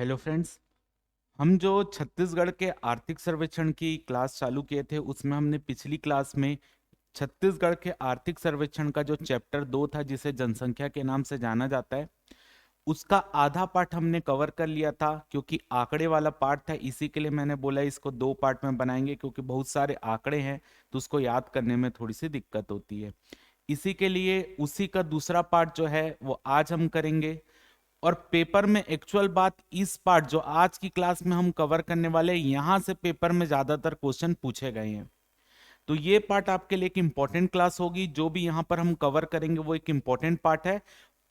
Hello friends. हम जो छत्तीसगढ़ के आर्थिक सर्वेक्षण की क्लास चालू किए थे उसमें हमने पिछली क्लास में छत्तीसगढ़ के आर्थिक सर्वेक्षण का जो चैप्टर 2 था जिसे जनसंख्या के नाम से जाना जाता है उसका आधा पार्ट हमने कवर कर लिया था। क्योंकि आंकड़े वाला पार्ट था इसी के लिए मैंने बोला इसको दो पार्ट में बनाएंगे, क्योंकि बहुत सारे आंकड़े हैं तो उसको याद करने में थोड़ी सी दिक्कत होती है। इसी के लिए उसी का दूसरा पार्ट जो है वो आज हम करेंगे। और पेपर में एक्चुअल बात इस पार्ट जो आज की क्लास में हम कवर करने वाले यहां से पेपर में ज्यादातर क्वेश्चन पूछे गए हैं। तो ये पार्ट आपके लिए एक इंपॉर्टेंट क्लास होगी। जो भी यहां पर हम कवर करेंगे वो एक इंपॉर्टेंट पार्ट है।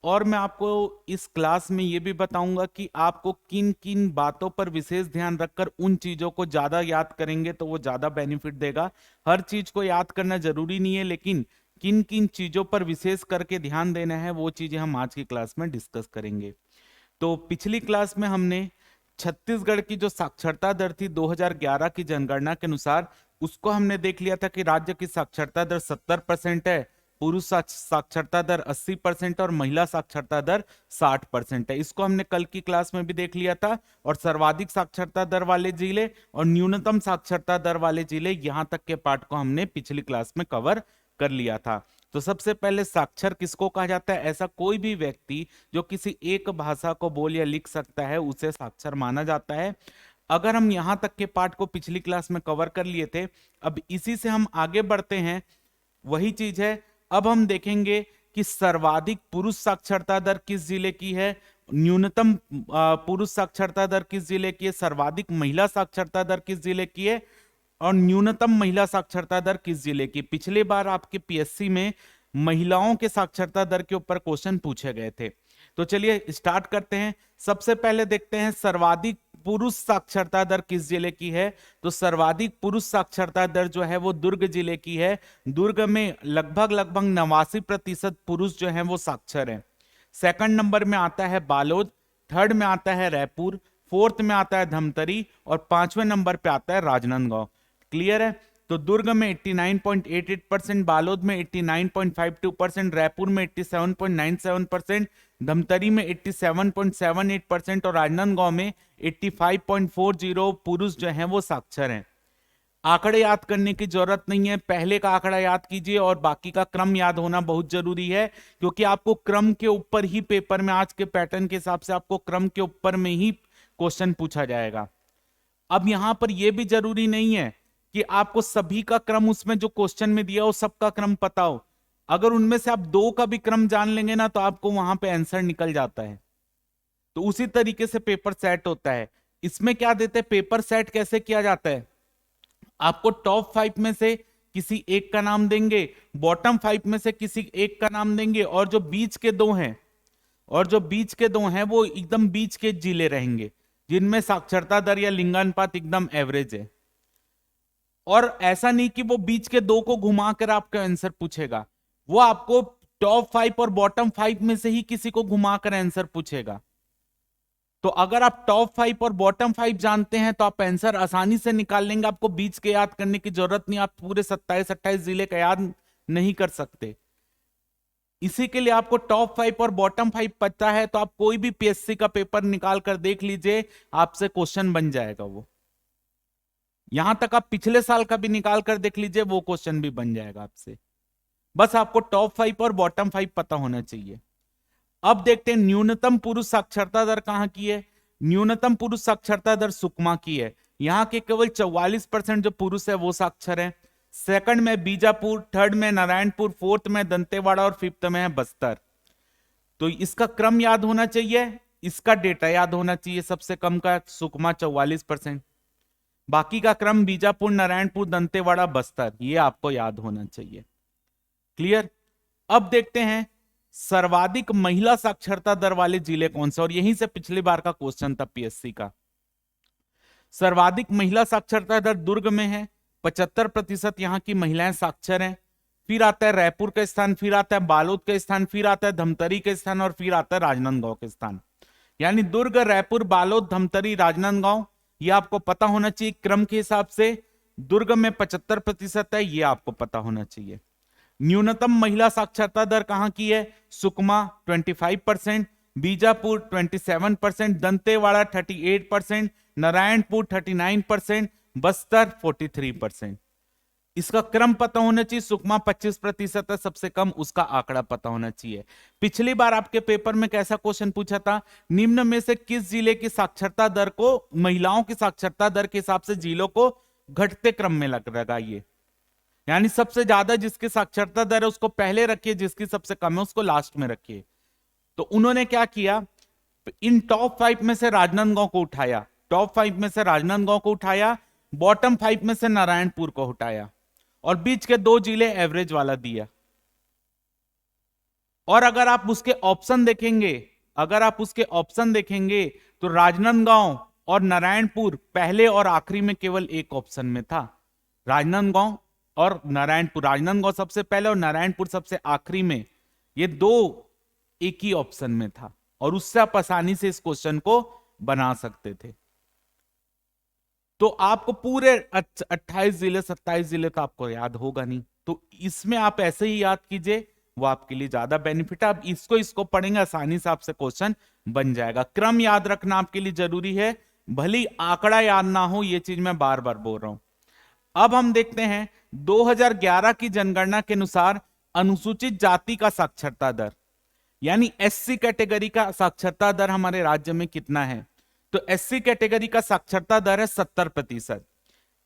और मैं आपको इस क्लास में ये भी बताऊंगा कि आपको किन किन बातों पर विशेष ध्यान रखकर उन चीजों को ज्यादा याद करेंगे तो वो ज्यादा बेनिफिट देगा। हर चीज को याद करना जरूरी नहीं है, लेकिन किन किन चीजों पर विशेष करके ध्यान देना है वो चीजें हम आज की क्लास में डिस्कस करेंगे। तो पिछली क्लास में हमने छत्तीसगढ़ की जो साक्षरता दर थी 2011 की जनगणना के अनुसार उसको हमने देख लिया था कि राज्य की साक्षरता दर 70% है, पुरुष साक्षरता दर 80% और महिला साक्षरता दर 60% है। इसको हमने कल की क्लास में भी देख लिया था। और सर्वाधिक साक्षरता दर वाले जिले और न्यूनतम साक्षरता दर वाले जिले यहां तक के पार्ट को हमने पिछली क्लास में कवर कर लिया था। तो सबसे पहले साक्षर किसको कहा जाता है? ऐसा कोई भी व्यक्ति जो किसी एक भाषा को बोल या लिख सकता है उसे साक्षर माना जाता है। अगर हम यहां तक के पार्ट को पिछली क्लास में कवर कर लिए थे, अब इसी से हम आगे बढ़ते हैं। वही चीज है, अब हम देखेंगे कि सर्वाधिक पुरुष साक्षरता दर किस जिले की है, न्यूनतम पुरुष साक्षरता दर किस जिले की है, सर्वाधिक महिला साक्षरता दर किस जिले की है और न्यूनतम महिला साक्षरता दर किस जिले की। पिछली बार आपके पीएससी में महिलाओं के साक्षरता दर के ऊपर क्वेश्चन पूछे गए थे। तो चलिए स्टार्ट करते हैं। सबसे पहले देखते हैं सर्वाधिक पुरुष साक्षरता दर किस जिले की है। तो सर्वाधिक पुरुष साक्षरता दर जो है वो दुर्ग जिले की है। दुर्ग में लगभग लगभग 89% पुरुष जो है वो साक्षर है। सेकंड नंबर में आता है बालोद, थर्ड में आता है रायपुर, फोर्थ में आता है धमतरी और पांचवें नंबर पे आता है राजनांदगांव। क्लियर है? तो दुर्ग में 89.88%, बालोद में 89.52%, रायपुर में 87.97%, धमतरी में 87.78% और राजनांदगांव में 85.40 पुरुष जो हैं वो साक्षर हैं। आंकड़े याद करने की जरूरत नहीं है, पहले का आंकड़ा याद कीजिए और बाकी का क्रम याद होना बहुत जरूरी है। क्योंकि आपको क्रम के ऊपर ही पेपर में आज के पैटर्न के हिसाब से आपको क्रम के ऊपर में ही क्वेश्चन पूछा जाएगा। अब यहां पर यह भी जरूरी नहीं है कि आपको सभी का क्रम उसमें जो क्वेश्चन में दिया हो सबका क्रम पता हो। अगर उनमें से आप दो का भी क्रम जान लेंगे ना तो आपको वहां पे आंसर निकल जाता है। तो उसी तरीके से पेपर सेट होता है। इसमें क्या देते हैं, पेपर सेट कैसे किया जाता है? आपको टॉप 5 में से किसी एक का नाम देंगे, बॉटम 5 में से किसी एक का नाम देंगे और जो बीच के दो हैं वो एकदम बीच के जिले रहेंगे जिनमें साक्षरता दर या लिंगानुपात एकदम एवरेज है। और ऐसा नहीं कि वो बीच के दो को घुमाकर आपका आंसर पूछेगा, वो आपको टॉप 5 और बॉटम 5 में से ही किसी को घुमाकर आंसर पूछेगा। तो अगर आप टॉप 5 और बॉटम 5 जानते हैं तो आप आंसर आसानी से निकाल लेंगे। आपको बीच के याद करने की जरूरत नहीं, आप पूरे 27-28 जिले का याद नहीं कर सकते। इसी के लिए आपको टॉप 5 और बॉटम 5 पता है तो आप कोई भी पीएससी का पेपर निकाल कर देख लीजिए, आपसे क्वेश्चन बन जाएगा। वो यहां तक आप पिछले साल का भी निकाल कर देख लीजिए, वो क्वेश्चन भी बन जाएगा आपसे। बस आपको टॉप 5 और बॉटम 5 पता होना चाहिए। अब देखते हैं न्यूनतम पुरुष साक्षरता दर कहां की है। न्यूनतम पुरुष साक्षरता दर सुकमा की है। यहां के केवल 44% जो पुरुष है वो साक्षर है। सेकंड में बीजापुर, थर्ड में नारायणपुर, फोर्थ में दंतेवाड़ा और फिफ्थ में है बस्तर। तो इसका क्रम याद होना चाहिए, इसका डेटा याद होना चाहिए। सबसे कम का सुकमा 44%, बाकी का क्रम बीजापुर, नारायणपुर, दंतेवाड़ा, बस्तर, ये आपको याद होना चाहिए। क्लियर? अब देखते हैं सर्वाधिक महिला साक्षरता दर वाले जिले कौन से, और यहीं से पिछली बार का क्वेश्चन था पीएससी का। सर्वाधिक महिला साक्षरता दर दुर्ग में है, 75% यहां की महिलाएं साक्षर हैं। फिर आता है रायपुर का स्थान, फिर आता है बालोद का स्थान, फिर आता है धमतरी का स्थान और फिर आता है राजनांदगांव के स्थान। यानी दुर्ग, रायपुर, बालोद, धमतरी, राजनांदगांव, ये आपको पता होना चाहिए क्रम के हिसाब से। दुर्ग में 75% है, ये आपको पता होना चाहिए। न्यूनतम महिला साक्षरता दर कहां की है? सुकमा 25%, बीजापुर 27%, दंतेवाड़ा 38%, नारायणपुर 39%, बस्तर 43%। इसका क्रम पता होना चाहिए। सुकमा 25% है, सबसे कम, उसका आंकड़ा पता होना चाहिए। पिछली बार आपके पेपर में कैसा क्वेश्चन पूछा था, निम्न में से किस जिले की साक्षरता दर को, महिलाओं की साक्षरता दर के हिसाब से जिलों को घटते क्रम में लगाइए, यानी सबसे ज्यादा जिसकी साक्षरता दर है उसको पहले रखिए, जिसकी सबसे कम है उसको लास्ट में रखिए। तो उन्होंने क्या किया, इन टॉप 5 में से राजनांदगांव को उठाया, टॉप 5 में से राजनांदगांव को उठाया, बॉटम 5 में से नारायणपुर को उठाया, और बीच के 2 जिले एवरेज वाला दिया। और अगर आप उसके ऑप्शन देखेंगे, अगर आप उसके ऑप्शन देखेंगे तो राजनांदगांव और नारायणपुर पहले और आखिरी में केवल एक ऑप्शन में था। राजनांदगांव और नारायणपुर, राजनांदगांव सबसे पहले और नारायणपुर सबसे आखिरी में, ये 2 एक ही ऑप्शन में था, और उससे आप आसानी से इस क्वेश्चन को बना सकते थे। तो आपको पूरे 28 जिले 27 जिले तो आपको याद होगा नहीं, तो इसमें आप ऐसे ही याद कीजिए, वो आपके लिए ज्यादा बेनिफिट है। आप इसको पढ़ेंगे आसानी से आपसे क्वेश्चन बन जाएगा। क्रम याद रखना आपके लिए जरूरी है, भले आंकड़ा याद ना हो, ये चीज मैं बार बार बोल रहा हूं। अब हम देखते हैं 2011 की जनगणना के अनुसार अनुसूचित जाति का साक्षरता दर, यानी एससी कैटेगरी का साक्षरता दर हमारे राज्य में कितना है। तो एससी कैटेगरी का साक्षरता दर है 70%।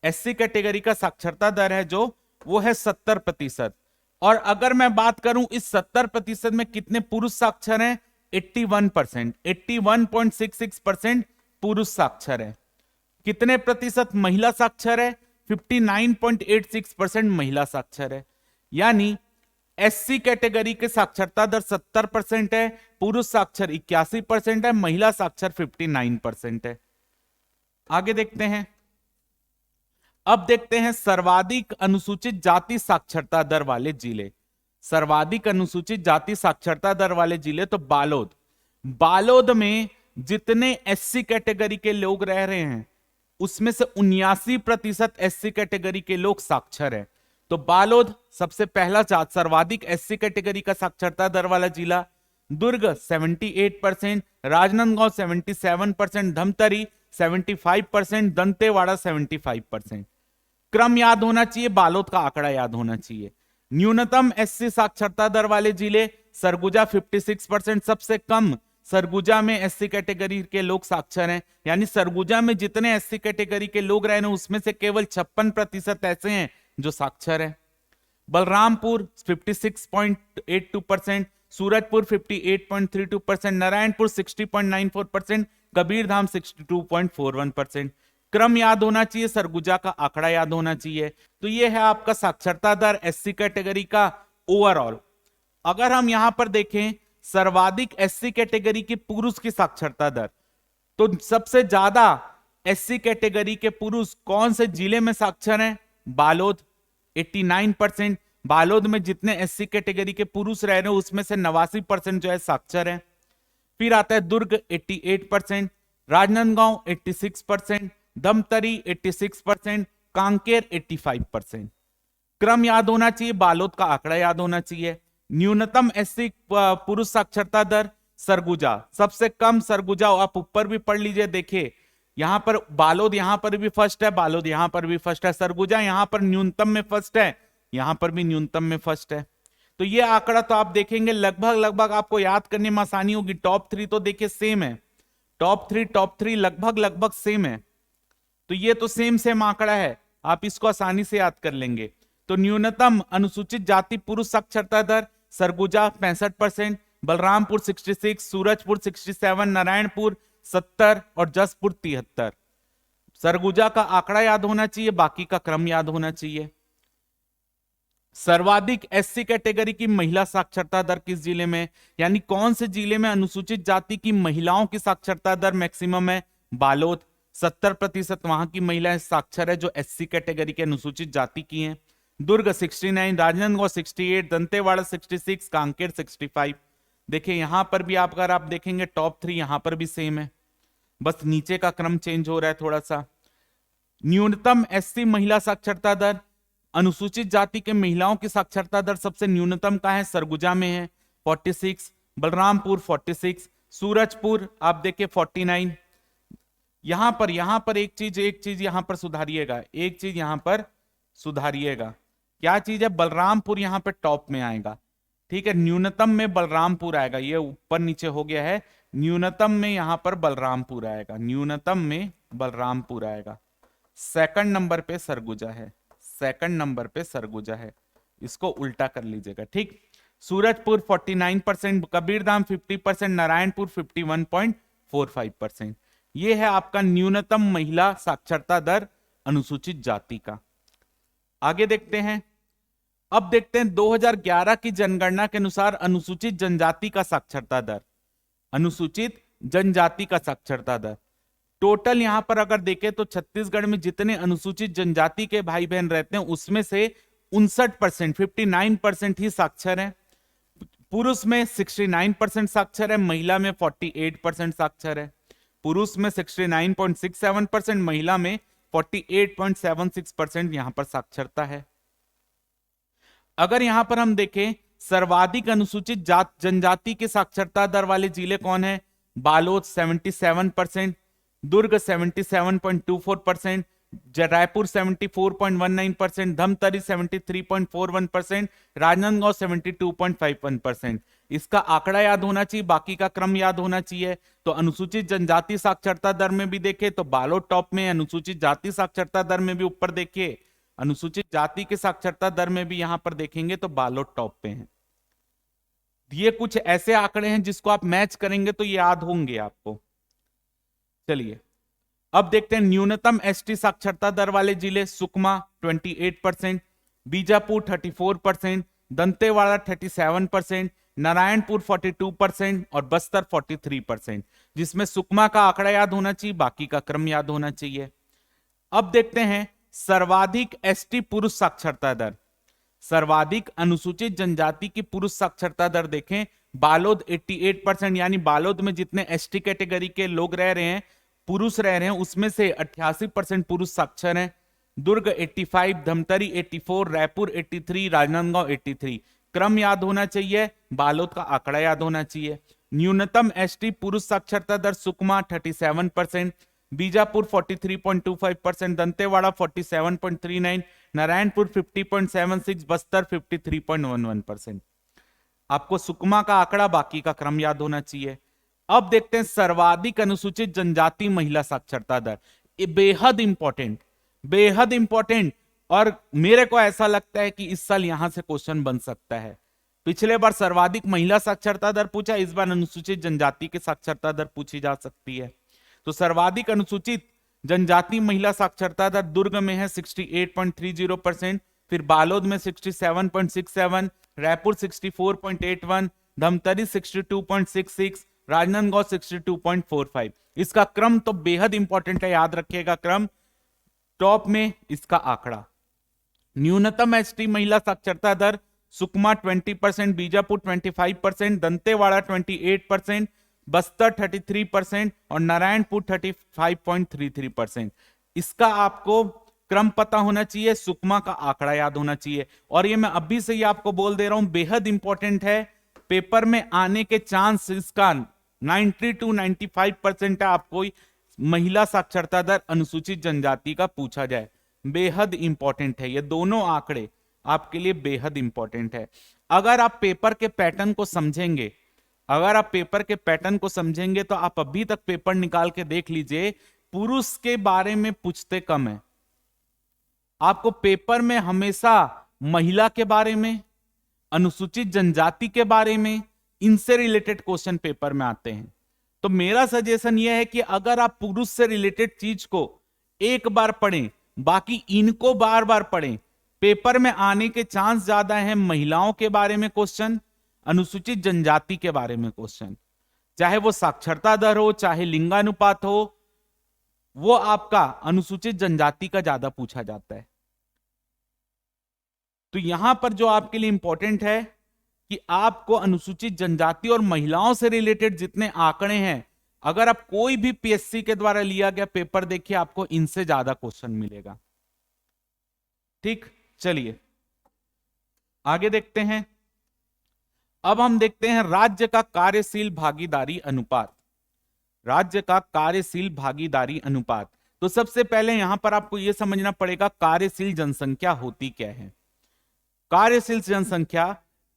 एससी कैटेगरी का साक्षरता दर है जो, वो है 70%। और अगर मैं बात करूं इस 70% में कितने पुरुष साक्षर हैं, 81%, 81.66% पुरुष साक्षर है। कितने प्रतिशत महिला साक्षर है, 59.86% महिला साक्षर है। यानी एससी कैटेगरी के साक्षरता दर 70% है, पुरुष साक्षर 81% है, महिला साक्षर 59% है। आगे देखते हैं, अब देखते हैं सर्वाधिक अनुसूचित जाति साक्षरता दर वाले जिले। सर्वाधिक अनुसूचित जाति साक्षरता दर वाले जिले, तो बालोद। बालोद में जितने एससी कैटेगरी के लोग रह रहे हैं उसमें से 79% एससी कैटेगरी के लोग साक्षर हैं। तो बालोद सबसे पहला सर्वाधिक एससी कैटेगरी का साक्षरता दर वाला जिला। दुर्ग 78%, राजनांदगांव 77%, धमतरी 75%, दंतेवाड़ा 75%। क्रम याद होना चाहिए, बालोद का आंकड़ा याद होना चाहिए। न्यूनतम एससी साक्षरता दर वाले जिले, सरगुजा 56%, सबसे कम सरगुजा में एससी कैटेगरी के लोग साक्षर हैं, यानी सरगुजा में जितने एससी कैटेगरी के लोग रहे हैं उसमें से केवल 56% ऐसे हैं जो साक्षर है। बलरामपुर 56.82%, सूरजपुर 58.32%, नारायणपुर 60.94%, कबीरधाम 62.41%। क्रम याद होना चाहिए, सरगुजा का आंकड़ा याद होना चाहिए। तो ये है आपका साक्षरता दर एससी कैटेगरी का ओवरऑल। अगर हम यहां पर देखें सर्वाधिक एससी कैटेगरी की पुरुष की साक्षरता दर, तो सबसे ज्यादा एससी कैटेगरी के पुरुष कौन से जिले में साक्षर हैं, बालोद 89%। बालोद में जितने एससी कैटेगरी के पुरुष रह रहे हैं उसमें से 89% जो है साक्षर है। फिर आता है दुर्ग 88%, राजनांदगांव 86%, धमतरी 86%, कांकेर 85%। क्रम याद होना चाहिए, बालोद का आंकड़ा याद होना चाहिए। न्यूनतम एससी पुरुष साक्षरता दर सरगुजा, सबसे कम सरगुजा। आप ऊपर भी पढ़ लीजिए, देखिए यहां पर बालोद यहां पर भी फर्स्ट है, बालोद यहां पर भी फर्स्ट है, सरगुजा यहां पर न्यूनतम में फर्स्ट है, यहां पर भी न्यूनतम में फर्स्ट है। तो ये आंकड़ा तो आप देखेंगे लगभग आपको याद करने में आसानी होगी। टॉप 3 तो देखिए सेम है, टॉप थ्री लगभग सेम है। तो ये तो सेम आंकड़ा है, आप इसको आसानी से याद कर लेंगे। तो न्यूनतम अनुसूचित जाति पुरुष साक्षरता दर सरगुजा 65%, बलरामपुर 66, सूरजपुर 67, नारायणपुर 70 और जसपुर 73। सरगुजा का आंकड़ा याद होना चाहिए, बाकी का क्रम याद होना चाहिए। सर्वाधिक एससी कैटेगरी की महिला साक्षरता दर किस जिले में, यानी कौन से जिले में अनुसूचित जाति की महिलाओं की साक्षरता दर मैक्सिमम है, बालोद 70% वहां की महिलाएं साक्षर है जो एससी कैटेगरी के अनुसूचित जाति की हैं। दुर्ग 69, राजनांदगांव 68, दंतेवाड़ा 66, कांकेर 65। देखिए यहां पर भी अगर आप देखेंगे टॉप 3 यहां पर भी सेम है, बस नीचे का क्रम चेंज हो रहा है थोड़ा सा। न्यूनतम एससी महिला साक्षरता दर, अनुसूचित जाति के महिलाओं की साक्षरता दर सबसे न्यूनतम का है, सरगुजा में है 46, बलरामपुर 46, सूरजपुर आप देखिए 49। यहां पर एक चीज यहां पर सुधारिएगा, एक चीज यहां पर सुधारिएगा। क्या चीज है? बलरामपुर यहां पे टॉप में आएगा। ठीक है, न्यूनतम में बलरामपुर आएगा, ये ऊपर नीचे हो गया है। न्यूनतम में यहां पर बलरामपुर आएगा, न्यूनतम में बलरामपुर आएगा। सेकंड नंबर पे सरगुजा है, सेकंड नंबर पे सरगुजा है, इसको उल्टा कर लीजिएगा। ठीक, सूरजपुर 49%, कबीरधाम 50%, नारायणपुर 51.45%। ये है आपका न्यूनतम महिला साक्षरता दर अनुसूचित जाति का। आगे देखते हैं। अब देखते हैं 2011 की जनगणना के अनुसार अनुसूचित जनजाति का साक्षरता दर, अनुसूचित जनजाति का साक्षरता दर। टोटल यहां पर अगर देखें तो छत्तीसगढ़ में जितने अनुसूचित जनजाति के भाई बहन रहते हैं उसमें से 59%, 59% ही साक्षर है। पुरुष में 69% साक्षर है, महिला में 48% साक्षर है। पुरुष में 69.67%, महिला में 48.76% यहां पर साक्षरता है। अगर यहां पर हम देखें सर्वाधिक अनुसूचित जनजाति की साक्षरता दर वाले जिले कौन है? बालोद 77%, दुर्ग 77.24%, रायपुर 74.19%, धमतरी 73.41%, राजनांदगांव 72.51%। इसका आंकड़ा याद होना चाहिए, बाकी का क्रम याद होना चाहिए। तो अनुसूचित जनजाति साक्षरता दर में भी देखें तो बालोद टॉप में, अनुसूचित जाति साक्षरता दर में भी ऊपर देखिए, अनुसूचित जाति के साक्षरता दर में भी यहां पर देखेंगे तो बालोद टॉप पे है। ये कुछ ऐसे आंकड़े हैं जिसको आप मैच करेंगे तो याद होंगे आपको। चलिए अब देखते हैं न्यूनतम एसटी साक्षरता दर वाले जिले। सुकमा 28%, बीजापुर 34%, दंतेवाड़ा 37%, नारायणपुर 42% और बस्तर 43%, जिसमें सुकमा का आंकड़ा याद होना चाहिए, बाकी का क्रम याद होना चाहिए। अब देखते हैं सर्वाधिक एसटी पुरुष साक्षरता दर, सर्वाधिक अनुसूचित जनजाति की पुरुष साक्षरता दर देखें। बालोद 88%, यानी बालोद में जितने एसटी कैटेगरी के लोग रह रहे हैं, पुरुष रह रहे हैं, उसमें से 88% पुरुष साक्षर हैं। दुर्ग 85, धमतरी 84, रायपुर 83, राजनांदगांव 83। क्रम याद होना चाहिए, बालोद का आंकड़ा याद होना चाहिए। न्यूनतम एसटी पुरुष साक्षरता दर सुकमा 37%, बीजापुर 43.25%, दंतेवाड़ा 47.39, नारायणपुर 50.76, बस्तर 53.11%। आपको सुकमा का आंकड़ा, बाकी का क्रम याद होना चाहिए। अब देखते हैं सर्वाधिक अनुसूचित जनजाति महिला साक्षरता दर। ये बेहद इंपॉर्टेंट, बेहद इंपॉर्टेंट, और मेरे को ऐसा लगता है कि इस साल यहां से क्वेश्चन बन सकता है। पिछले बार सर्वाधिक महिला साक्षरता दर पूछा, इस बार अनुसूचित जनजाति की साक्षरता दर पूछी जा सकती है। तो सर्वाधिक अनुसूचित जनजाति महिला साक्षरता दर दुर्ग में है 68.30%, फिर बालोद में 67.67, रायपुर 64.81, धमतरी 62.66, राजनांदगांव 62.45। इसका क्रम तो बेहद इंपॉर्टेंट है, याद रखिएगा क्रम। टॉप में इसका आंकड़ा। न्यूनतम एसटी महिला साक्षरता दर सुकमा 20%, बीजापुर 25%, दंतेवाड़ा 28%, बस्तर 33% और नारायणपुर 35.33%। इसका आपको क्रम पता होना चाहिए, सुकमा का आंकड़ा याद होना चाहिए। और ये मैं अभी से ही आपको बोल दे रहा हूं, बेहद इंपॉर्टेंट है, पेपर में आने के चांस इसका 90 to 95% है। आपको महिला साक्षरता दर अनुसूचित जनजाति का पूछा जाए, बेहद इंपॉर्टेंट है। ये दोनों आंकड़े आपके लिए बेहद इंपॉर्टेंट है। अगर आप पेपर के पैटर्न को समझेंगे, अगर आप पेपर के पैटर्न को समझेंगे तो आप अभी तक पेपर निकाल के देख लीजिए, पुरुष के बारे में पूछते कम है। आपको पेपर में हमेशा महिला के बारे में, अनुसूचित जनजाति के बारे में, इनसे रिलेटेड क्वेश्चन पेपर में आते हैं। तो मेरा सजेशन यह है कि अगर आप पुरुष से रिलेटेड चीज को एक बार पढ़ें, बाकी इनको बार बार पढ़ें, पेपर में आने के चांस ज्यादा हैं महिलाओं के बारे में क्वेश्चन, अनुसूचित जनजाति के बारे में क्वेश्चन, चाहे वो साक्षरता दर हो, चाहे लिंगानुपात हो, वो आपका अनुसूचित जनजाति का ज्यादा पूछा जाता है। तो यहां पर जो आपके लिए इंपॉर्टेंट है कि आपको अनुसूचित जनजाति और महिलाओं से रिलेटेड जितने आंकड़े हैं, अगर आप कोई भी पीएससी के द्वारा लिया गया पेपर देखिए, आपको इनसे ज्यादा क्वेश्चन मिलेगा। ठीक, चलिए आगे देखते हैं। अब हम देखते हैं राज्य का कार्यशील भागीदारी अनुपात। राज्य का कार्यशील भागीदारी अनुपात। तो सबसे पहले यहां पर आपको यह समझना पड़ेगा कार्यशील जनसंख्या होती क्या है। कार्यशील जनसंख्या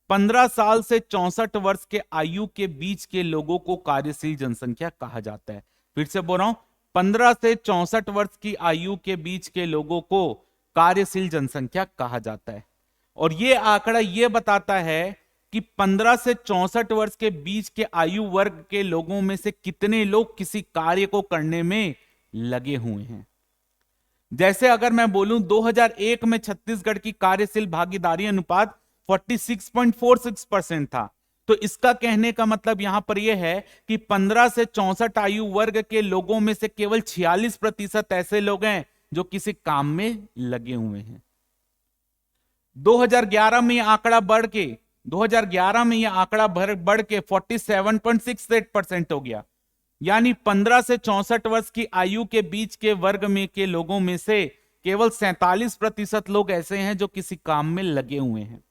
15 साल से 64 वर्ष के आयु के बीच के लोगों को कार्यशील जनसंख्या कहा जाता है। फिर से बोल रहा हूं, 15 से 64 वर्ष की आयु के बीच के लोगों को कार्यशील जनसंख्या कहा जाता है। और यह आंकड़ा यह बताता है कि 15 से 64 वर्ष के बीच के आयु वर्ग के लोगों में से कितने लोग किसी कार्य को करने में लगे हुए हैं। जैसे अगर मैं बोलूं 2001 में छत्तीसगढ़ की कार्यशील भागीदारी अनुपात 46.46% था, तो इसका कहने का मतलब यहां पर यह है कि 15 से 64 आयु वर्ग के लोगों में से केवल 46% ऐसे लोग हैं जो किसी काम में लगे हुए हैं। 2011 में यह आंकड़ा बढ़ के 47.68% हो गया। यानी 15 से 64 वर्ष की आयु के बीच के वर्ग में के लोगों में से केवल 47% लोग ऐसे हैं जो किसी काम में लगे हुए हैं।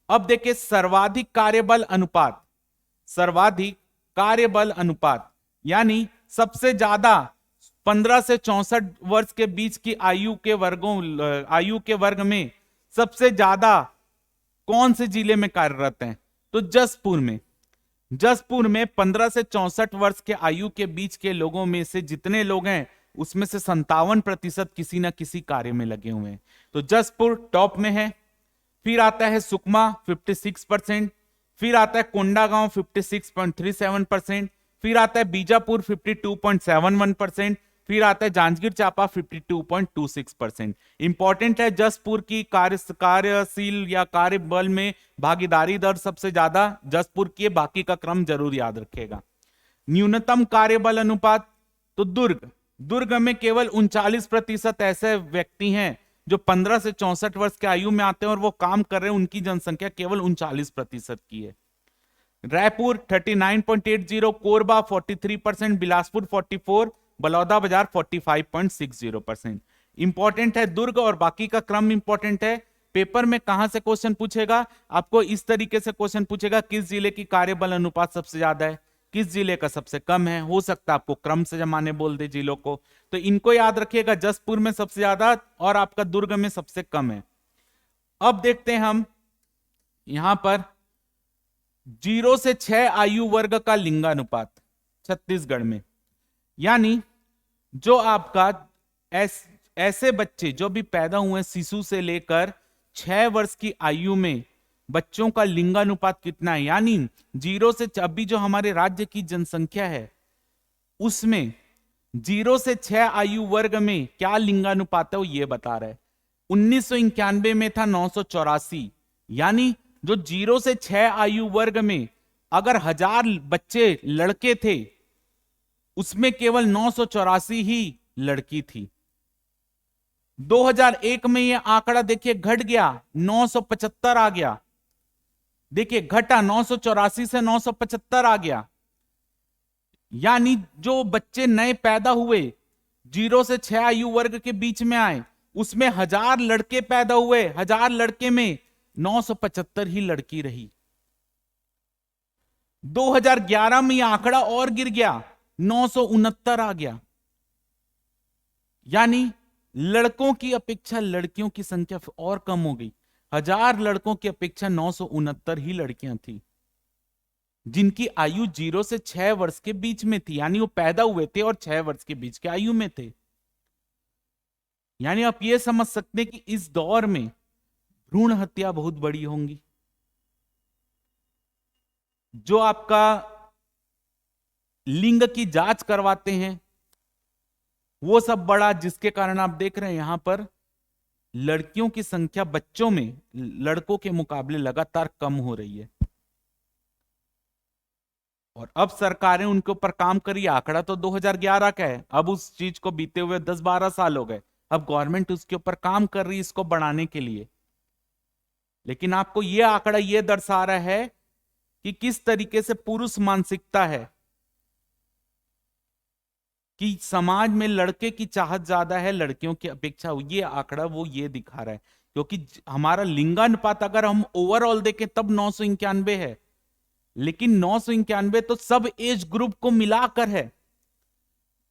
अब देखिए सर्वाधिक कार्यबल अनुपात। सर्वाधिक कार्यबल अनुपात यानी सबसे ज्यादा 15 से 64 वर्ष के बीच की आयु के वर्ग में सबसे ज्यादा कौन से जिले में कार्यरत हैं? तो जसपुर में। जसपुर में 15 से 64 वर्ष के आयु के बीच के लोगों में से जितने लोग हैं उसमें से 57% किसी ना किसी कार्य में लगे हुए हैं। तो जसपुर टॉप में है। फिर आता है सुकमा 56%, फिर आता है कोंडागांव 56.37%, फिर आता है बीजापुर 52.71%, फिर आता है जांजगीर चांपा 52.26%। इंपॉर्टेंट है जसपुर की कार्यशील या कार्यबल में भागीदारी दर सबसे ज्यादा जसपुर की है, बाकी का क्रम जरूर याद रखेगा। न्यूनतम कार्यबल अनुपात। तो दुर्ग में केवल 39% ऐसे व्यक्ति हैं जो 15 से 64 वर्ष के आयु में आते हैं और वो काम कर रहे हैं, उनकी जनसंख्या केवल 39% की है। रायपुर 39.80, कोरबा 43%, बिलासपुर 44%, बलौदा बाजार 45.60%। इंपॉर्टेंट है दुर्ग और बाकी का क्रम इंपॉर्टेंट है। पेपर में कहां से क्वेश्चन पूछेगा? आपको इस तरीके से क्वेश्चन पूछेगा, किस जिले की कार्यबल अनुपात सबसे ज्यादा है, किस जिले का सबसे कम है। हो सकता है आपको क्रम से जमाने बोल दे जिलों को, तो इनको याद रखिएगा। जसपुर में सबसे ज्यादा और आपका दुर्ग में सबसे कम है। अब देखते हैं हम यहां पर 0 से 6 आयु वर्ग का लिंगानुपात छत्तीसगढ़ में। यानी जो आपका ऐसे बच्चे जो भी पैदा हुए शिशु से लेकर 6 वर्ष की आयु में बच्चों का लिंगानुपात कितना है। यानी 0 से अभी जो हमारे राज्य की जनसंख्या है उसमें 0 से 6 आयु वर्ग में क्या लिंगानुपात है वो ये बता रहा है। 1991 में था 984। यानी जो 0 से 6 आयु वर्ग में अगर 1000 बच्चे लड़के थे उसमें केवल 984 ही लड़की थी। 2001 में यह आंकड़ा देखिए घट गया, 975 आ गया। देखिए घटा 984 से 975 आ गया। यानी जो बच्चे नए पैदा हुए 0 से 6 आयु वर्ग के बीच में आए उसमें 1000 लड़के पैदा हुए, 1000 लड़के में 975 ही लड़की रही। 2011 में यह आंकड़ा और गिर गया, 969 आ गया। यानी लड़कों की अपेक्षा लड़कियों की संख्या और कम हो गई। 1000 लड़कों की अपेक्षा 969 ही लड़कियां थी जिनकी आयु 0 से 6 वर्ष के बीच में थी। यानी वो पैदा हुए थे और 6 वर्ष के बीच के आयु में थे। यानी आप ये समझ सकते हैं कि इस दौर में भ्रूण हत्या बहुत बड़ी होंगी। जो आपका लिंग की जांच करवाते हैं वो सब बड़ा, जिसके कारण आप देख रहे हैं यहां पर लड़कियों की संख्या बच्चों में लड़कों के मुकाबले लगातार कम हो रही है। और अब सरकारें उनके ऊपर काम कर रही है। आंकड़ा तो 2011 का है, अब उस चीज को बीते हुए 10-12 साल हो गए। अब गवर्नमेंट उसके ऊपर काम कर रही है इसको बढ़ाने के लिए। लेकिन आपको यह आंकड़ा यह दर्शा रहा है कि किस तरीके से पुरुष मानसिकता है कि समाज में लड़के की चाहत ज्यादा है लड़कियों की अपेक्षा। ये आंकड़ा वो ये दिखा रहा है क्योंकि हमारा लिंगानुपात अगर हम ओवरऑल देखें तब 991 है, लेकिन 991 तो सब एज ग्रुप को मिलाकर है।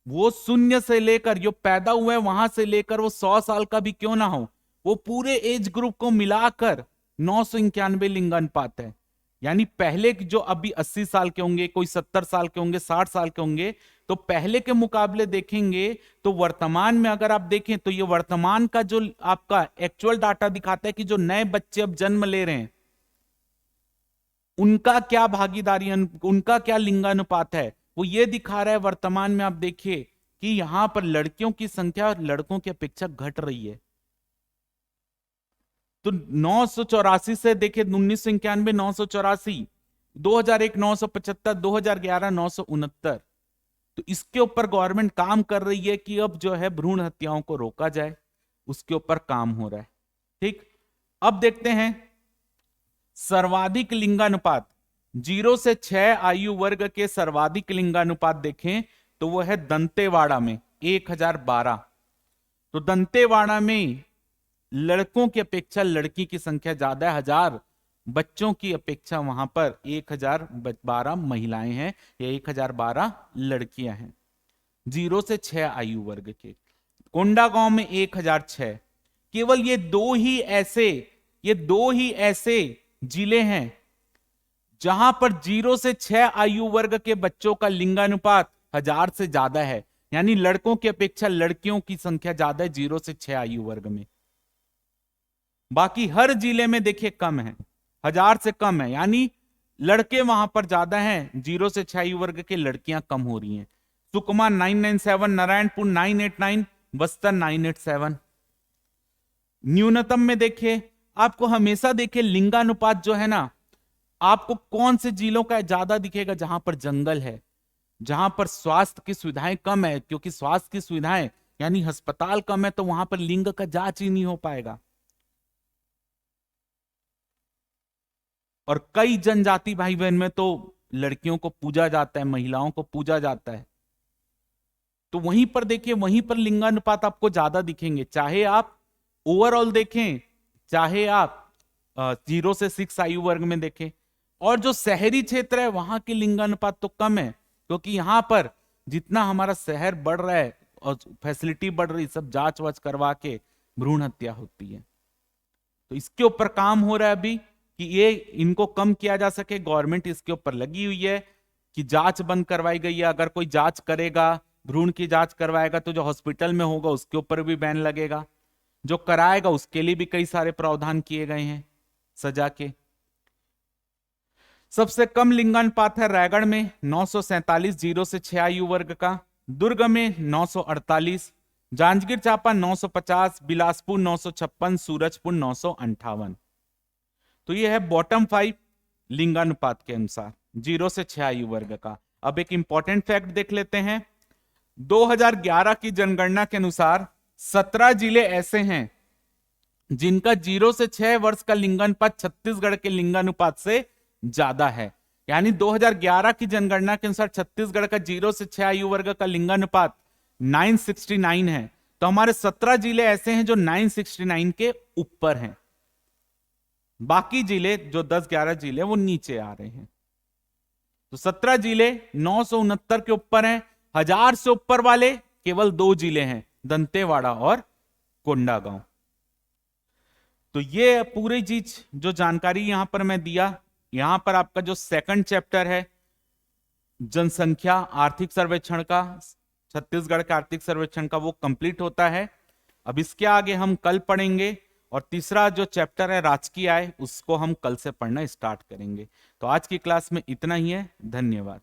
वो शून्य से लेकर जो पैदा हुए वहां से लेकर वो 100 साल का भी क्यों ना हो, वो पूरे एज ग्रुप को मिलाकर 991 लिंगानुपात है। यानी पहले जो अभी 80 साल के होंगे, कोई 70 साल के होंगे, 60 साल के होंगे, तो पहले के मुकाबले देखेंगे तो वर्तमान में अगर आप देखें तो ये वर्तमान का जो आपका एक्चुअल डाटा दिखाता है कि जो नए बच्चे अब जन्म ले रहे हैं उनका क्या भागीदारी, उनका क्या लिंगानुपात है, वो ये दिखा रहा है। वर्तमान में आप देखिए कि यहां पर लड़कियों की संख्या लड़कों की अपेक्षा घट रही है। तो 984 से देखिए 1991 984, 2001 975, 2011 969। तो इसके ऊपर गवर्नमेंट काम कर रही है कि अब जो है भ्रूण हत्याओं को रोका जाए, उसके ऊपर काम हो रहा है। ठीक, अब देखते हैं सर्वाधिक लिंगानुपात। 0 से 6 आयु वर्ग के सर्वाधिक लिंगानुपात देखें तो वो है दंतेवाड़ा में 1012। तो दंतेवाड़ा में लड़कों की अपेक्षा लड़की की संख्या ज्यादा है, 1000 बच्चों की अपेक्षा वहां पर 1012 महिलाएं हैं या 1012 लड़कियां हैं 0 से 6 आयु वर्ग के। कोंडागांव में 1006। केवल ये दो ही ऐसे जिले हैं जहां पर 0 से 6 आयु वर्ग के बच्चों का लिंगानुपात 1000 से ज्यादा है, यानी लड़कों की अपेक्षा लड़कियों की संख्या ज्यादा है 0 से 6 आयु वर्ग में। बाकी हर जिले में देखिए कम है, 1000 से कम है, यानी लड़के वहां पर ज्यादा हैं, 0 से 6 आयु वर्ग के लड़कियां कम हो रही हैं। सुकमा 997, नारायणपुर 989, बस्तर 987। न्यूनतम में देखिए, आपको हमेशा देखिए लिंगानुपात जो है ना, आपको कौन से जिलों का ज्यादा दिखेगा, जहां पर जंगल है, जहां पर स्वास्थ्य की सुविधाएं कम है, क्योंकि स्वास्थ्य की सुविधाएं यानी अस्पताल कम है, तो वहां पर लिंग का जांच ही नहीं हो पाएगा। और कई जनजाति भाई बहन में तो लड़कियों को पूजा जाता है, महिलाओं को पूजा जाता है, तो वहीं पर देखिए, वहीं पर लिंगानुपात आपको ज्यादा दिखेंगे, चाहे आप ओवरऑल देखें, चाहे आप 0 से 6 आयु वर्ग में देखें। और जो शहरी क्षेत्र है वहां के लिंगानुपात तो कम है, क्योंकि यहां पर जितना हमारा शहर बढ़ रहा है और फैसिलिटी बढ़ रही, सब जांच वाच करवा के भ्रूण हत्या होती है। तो इसके ऊपर काम हो रहा है अभी कि ये इनको कम किया जा सके। गवर्नमेंट इसके ऊपर लगी हुई है कि जांच बंद करवाई गई है। अगर कोई जांच करेगा, भ्रूण की जांच करवाएगा, तो जो हॉस्पिटल में होगा उसके ऊपर भी बैन लगेगा, जो कराएगा उसके लिए भी कई सारे प्रावधान किए गए हैं सजा के। सबसे कम लिंगानुपात है रायगढ़ में 947, 0 से 6 आयु वर्ग का। दुर्ग में 948, जांजगीर चांपा 950, बिलासपुर 956, सूरजपुर 958। तो ये है बॉटम 5 लिंगानुपात के अनुसार 0 से 6 आयु वर्ग का। अब एक इंपॉर्टेंट फैक्ट देख लेते हैं। 2011 की जनगणना के अनुसार 17 जिले ऐसे हैं जिनका 0 से 6 वर्ष का लिंगानुपात छत्तीसगढ़ के लिंगानुपात से ज्यादा है। यानी 2011 की जनगणना के अनुसार छत्तीसगढ़ का 0 से 6 आयु वर्ग का लिंगानुपात 969 है। तो हमारे 17 जिले ऐसे हैं जो 969 के ऊपर हैं, बाकी जिले जो 10-11 जिले वो नीचे आ रहे हैं। तो 17 जिले 969 के ऊपर हैं। 1000 से ऊपर वाले केवल 2 जिले हैं, दंतेवाड़ा और कोंडागांव। तो ये पूरी चीज जो जानकारी यहां पर मैं दिया, यहां पर आपका जो सेकंड चैप्टर है जनसंख्या आर्थिक सर्वेक्षण का, छत्तीसगढ़ का आर्थिक सर्वेक्षण का, वो कंप्लीट होता है। अब इसके आगे हम कल पढ़ेंगे, और तीसरा जो चैप्टर है राजकीय आय, उसको हम कल से पढ़ना स्टार्ट करेंगे। तो आज की क्लास में इतना ही है। धन्यवाद।